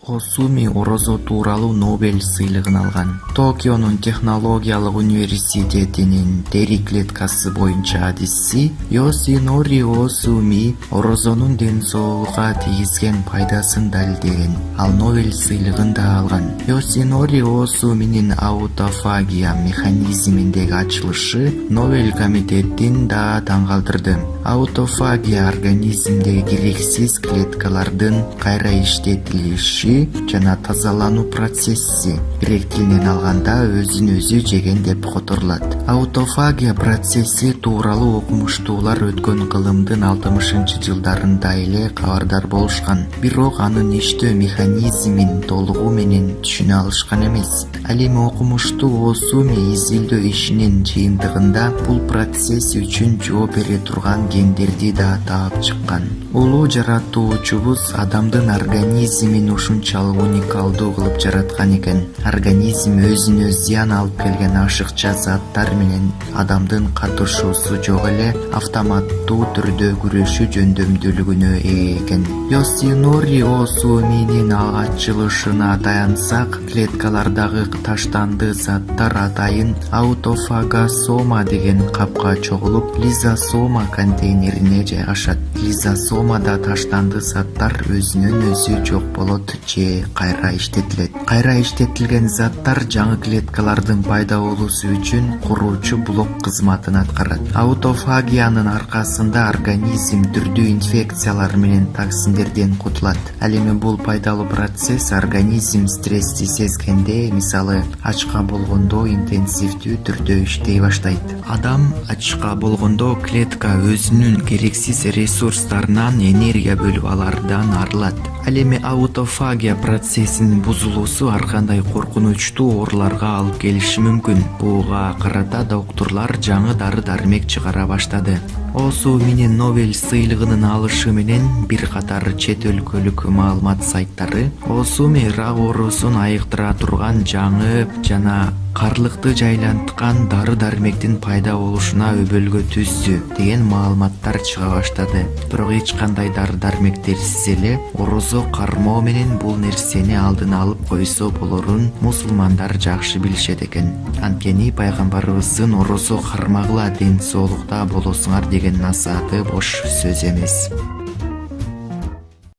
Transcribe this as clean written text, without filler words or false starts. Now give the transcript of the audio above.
Осуми орозо тууралуу Нобель сыйлыгын алган. Токионун технологиялык университетинин тери клеткасы боюнча адисчи Йосинори Осуми орозонун ден соолукка тийгизген пайдасын далилдеген. Ал Нобель сыйлыгын да алган. Йосинори Осуминин аутофагия механизминдеги ачылышы Нобель комитетин да таң калтырды. Аутофагия организмдеги керексиз клеткалардын кайра иштетилиши жана тазалануу процесси. Грек тилинен алганда өзүн өзү жеген деп которулат. Аутофагия процесси тууралуу окумуштуулар өткөн кылымдын 60-жылдарында эле кабардар болушкан. Бирок анын иштөө механизмин толугу менен түшүнө алышкан эмес. Ал эми окумуштуу Осуми изилдөө ишинин жыйынтыгында бул процесс үчүн жооп бере турган гендерди да таап чыккан. Улуу жаратуучубуз адамдын организмин ушунчалык уникалдуу кылып жараткан экен. Организм өзүнө зыян алып келген ашыкча заттар менен адамдын катышуусу жок эле автоматтуу түрдө күрөшүү жөндөмдүүлүгүнө ээ экен. Йосинори Осуминин ачылышына таянсак, клеткалардагы таштанды заттар атайын аутофагосома деген капка чогулуп, лизосома контейнерине жайгашат. Лизосомада таштанды заттар өзүнөн өзү жок болот же кайра иштетилет. Кайра иштетилген заттар жаңы клеткалардын пайда болуусу үчүн куруучу блок кызматын аткарат. Аутофагиянын аркасында организм түрдүү инфекциялар менен токсиндерден кутулат. Ал эми бул пайдалуу процесс организм стрессти сезгенде, мисалы ачка болгондо интенсивдүү түрдө иштей баштайт. Адам ачка болгондо клетка өзүнүн керексиз ресурстарынан энергия бөлүп алардан арылат. Ал эми аутофагия процессинин бузулуусу ар кандай коркунучтуу ооруларга алып келиши мүмкүн. Буга карата доктурлар жаңы дары-дармек чыгара баштады. Осуминин Нобель сыйлыгынын алышы менен бир катар чет өлкөлүк маалымат сайттары Осуми рак оорусун айыктыра турган жаңы жана карлыкты жайланткан дары-дармектин пайда болушуна өбөлгө түздү деген маалыматтар чыга баштады. Бирок эч кандай дары-дармектерсиз эле орозо кармоо менен бул нерсени алдын алып койсо болорун мусулмандар жакшы билишет экен. Анткени пайгамбарыбыздын орозо кармагыла ден соолукта болосуңар деген насааты бош сөз эмес.